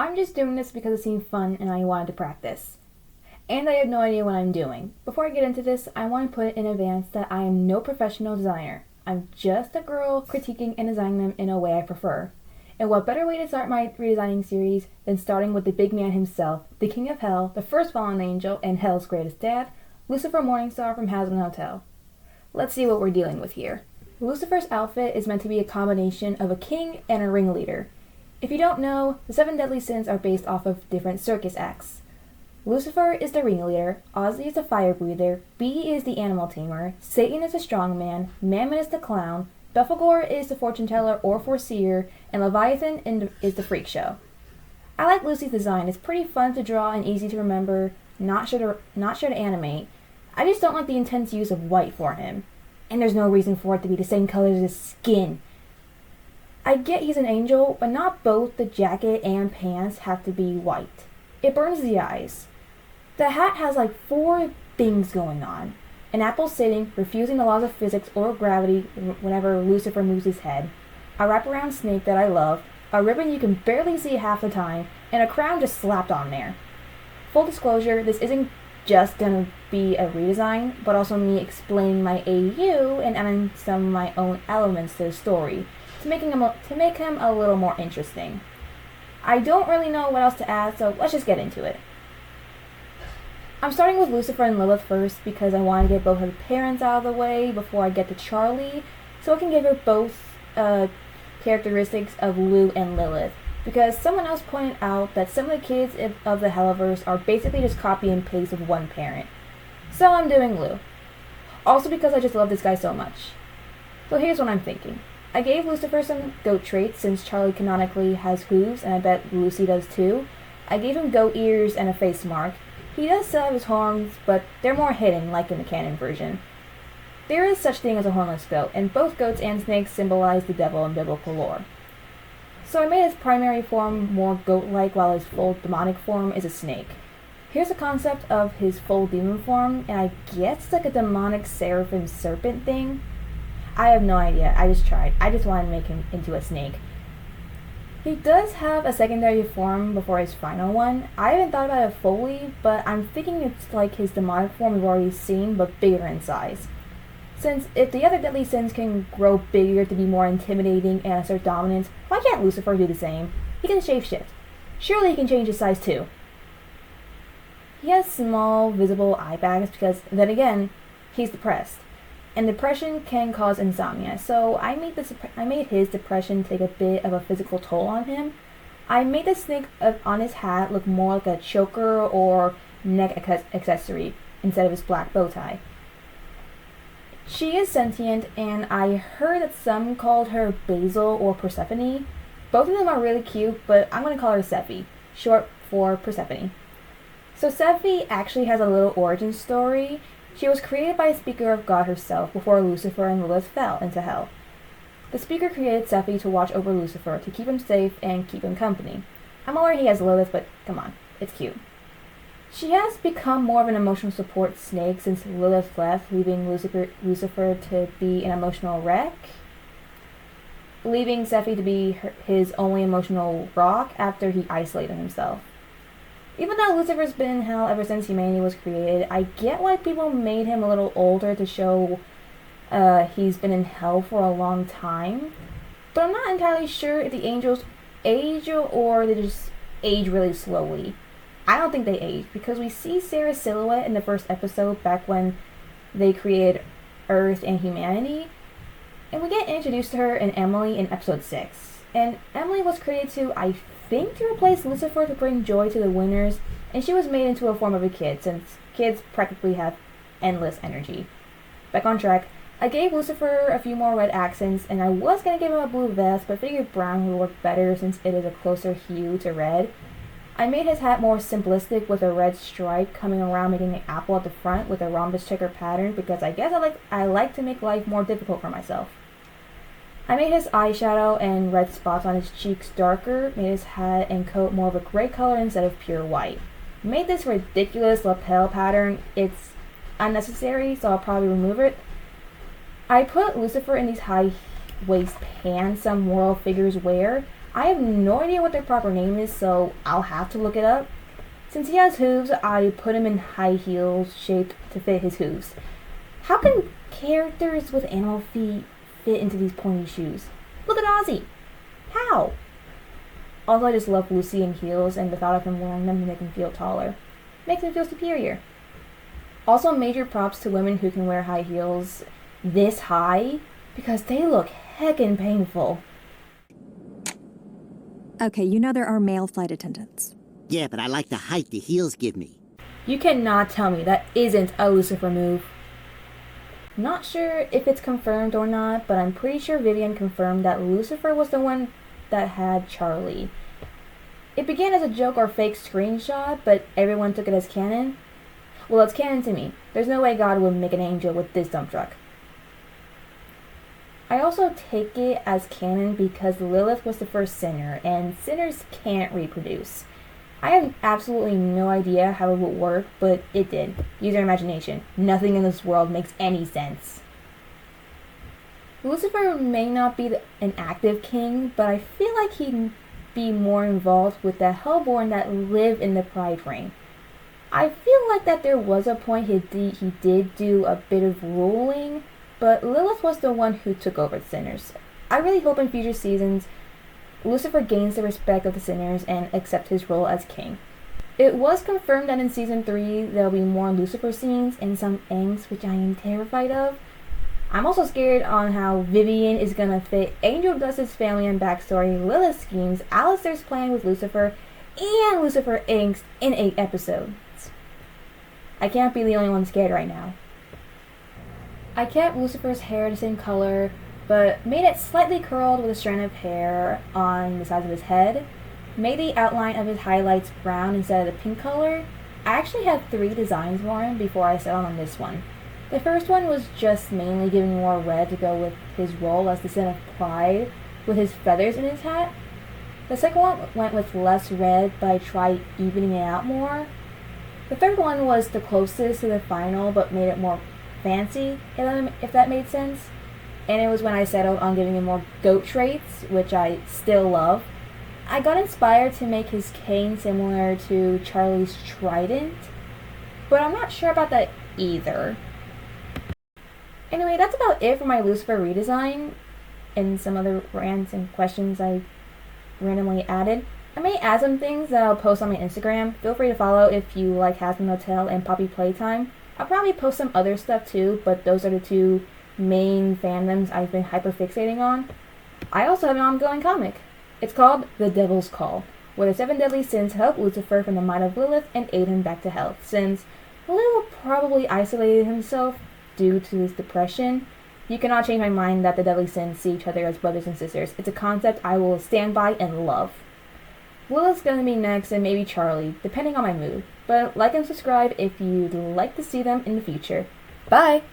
I'm just doing this because it seemed fun and I wanted to practice. And I have no idea what I'm doing. Before I get into this, I want to put in advance that I am no professional designer. I'm just a girl critiquing and designing them in a way I prefer. And what better way to start my redesigning series than starting with the big man himself, the king of hell, the first fallen angel, and hell's greatest dad, Lucifer Morningstar from Hazbin Hotel. Let's see what we're dealing with here. Lucifer's outfit is meant to be a combination of a king and a ringleader. If you don't know, the 7 deadly sins are based off of different circus acts. Lucifer is the ringleader, Ozzy is the fire breather, B is the animal tamer, Satan is the strongman, Mammon is the clown, Belphegor is the fortune teller or foreseer, and Leviathan is the freak show. I like Lucy's design. It's pretty fun to draw and easy to remember, not sure to animate. I just don't like the intense use of white for him. And there's no reason for it to be the same color as his skin. I get he's an angel, but not both the jacket and pants have to be white. It burns the eyes. The hat has like 4 things going on. An apple sitting, refusing the laws of physics or gravity whenever Lucifer moves his head. A wraparound snake that I love. A ribbon you can barely see half the time. And a crown just slapped on there. Full disclosure, this isn't just gonna be a redesign, but also me explaining my AU and adding some of my own elements to the story to make him a little more interesting. I don't really know what else to add, so let's just get into it. I'm starting with Lucifer and Lilith first because I want to get both her parents out of the way before I get to Charlie, so I can give her both characteristics of Lu and Lilith. Because someone else pointed out that some of the kids of the Helliverse are basically just copy and paste of one parent. So I'm doing Lu. Also because I just love this guy so much. So here's what I'm thinking. I gave Lucifer some goat traits since Charlie canonically has hooves and I bet Lucy does too. I gave him goat ears and a face mark. He does still have his horns, but they're more hidden like in the canon version. There is such thing as a hornless goat, and both goats and snakes symbolize the devil in biblical lore. So I made his primary form more goat-like while his full demonic form is a snake. Here's a concept of his full demon form, and I guess it's like a demonic seraphim serpent thing. I have no idea, I just tried. I just wanted to make him into a snake. He does have a secondary form before his final one. I haven't thought about it fully, but I'm thinking it's like his demonic form we've already seen, but bigger in size. Since if the other deadly sins can grow bigger to be more intimidating and assert dominance, why can't Lucifer do the same? He can shapeshift. Surely he can change his size too. He has small, visible eye bags because, then again, he's depressed. And depression can cause insomnia, so I made his depression take a bit of a physical toll on him. I made the snake on his hat look more like a choker or neck accessory instead of his black bow tie. She is sentient, and I heard that some called her Basil or Persephone. Both of them are really cute, but I'm going to call her Sephi, short for Persephone. So Sephi actually has a little origin story. She was created by a speaker of God herself before Lucifer and Lilith fell into hell. The speaker created Sephi to watch over Lucifer, to keep him safe and keep him company. I'm aware he has Lilith, but come on, it's cute. She has become more of an emotional support snake since Lilith left, leaving Lucifer to be an emotional wreck, leaving Sephi to be his only emotional rock after he isolated himself. Even though Lucifer's been in hell ever since humanity was created, I get why people made him a little older to show he's been in hell for a long time. But I'm not entirely sure if the angels age or they just age really slowly. I don't think they age, because we see Sarah's silhouette in the first episode back when they created Earth and humanity. And we get introduced to her and Emily in episode 6. And Emily was created to, I think, to replace Lucifer to bring joy to the winners, and she was made into a form of a kid, since kids practically have endless energy. Back on track, I gave Lucifer a few more red accents, and I was going to give him a blue vest, but figured brown would work better since it is a closer hue to red. I made his hat more simplistic with a red stripe coming around, making an apple at the front with a rhombus checker pattern, because I guess I like to make life more difficult for myself. I made his eyeshadow and red spots on his cheeks darker, made his hat and coat more of a gray color instead of pure white. Made this ridiculous lapel pattern. It's unnecessary, so I'll probably remove it. I put Lucifer in these high waist pants some royal figures wear. I have no idea what their proper name is, so I'll have to look it up. Since he has hooves, I put him in high heels shaped to fit his hooves. How can characters with animal feet fit into these pointy shoes? Look at Ozzy! How? Also, I just love Lucy in heels, and the thought of him wearing them to make him feel taller. Makes him feel superior. Also, major props to women who can wear high heels this high, because they look heckin' painful. Okay, you know there are male flight attendants. Yeah, but I like the height the heels give me. You cannot tell me that isn't a Lucifer move. Not sure if it's confirmed or not, but I'm pretty sure Vivian confirmed that Lucifer was the one that had Charlie. It began as a joke or fake screenshot, but everyone took it as canon. Well, it's canon to me. There's no way God would make an angel with this dump truck. I also take it as canon because Lilith was the first sinner, and sinners can't reproduce. I have absolutely no idea how it would work, but it did. Use your imagination. Nothing in this world makes any sense. Lucifer may not be an active king, but I feel like he'd be more involved with the Hellborn that live in the Pride Ring. I feel like that there was a point he did do a bit of ruling, but Lilith was the one who took over the sinners. I really hope in future seasons Lucifer gains the respect of the sinners and accepts his role as king. It was confirmed that in season 3 there'll be more Lucifer scenes and some angst, which I am terrified of. I'm also scared on how Vivian is gonna fit Angel Dust's family and backstory, Lilith's schemes, Alistair's plan with Lucifer, and Lucifer angst in 8 episodes. I can't be the only one scared right now. I kept Lucifer's hair the same color, but made it slightly curled with a strand of hair on the sides of his head. Made the outline of his highlights brown instead of the pink color. I actually had 3 designs for him before I settled on this one. The first one was just mainly giving more red to go with his role as the Son of Pride, with his feathers in his hat. The second one went with less red, but I tried evening it out more. The third one was the closest to the final, but made it more fancy, if that made sense. And it was when I settled on giving him more goat traits, which I still love. I got inspired to make his cane similar to Charlie's trident, but I'm not sure about that either. Anyway, that's about it for my Lucifer redesign, and some other rants and questions I randomly added. I may add some things that I'll post on my Instagram. Feel free to follow if you like Hasbin Hotel and Poppy Playtime. I'll probably post some other stuff too, but those are the 2 main fandoms I've been hyperfixating on. I also have an ongoing comic. It's called The Devil's Call, where the 7 deadly sins help Lucifer from the might of Lilith and aid him back to health, since Lilith probably isolated himself due to his depression. You cannot change my mind that the deadly sins see each other as brothers and sisters. It's a concept I will stand by and love. Lilith's gonna be next, and maybe Charlie, depending on my mood. But like and subscribe if you'd like to see them in the future. Bye!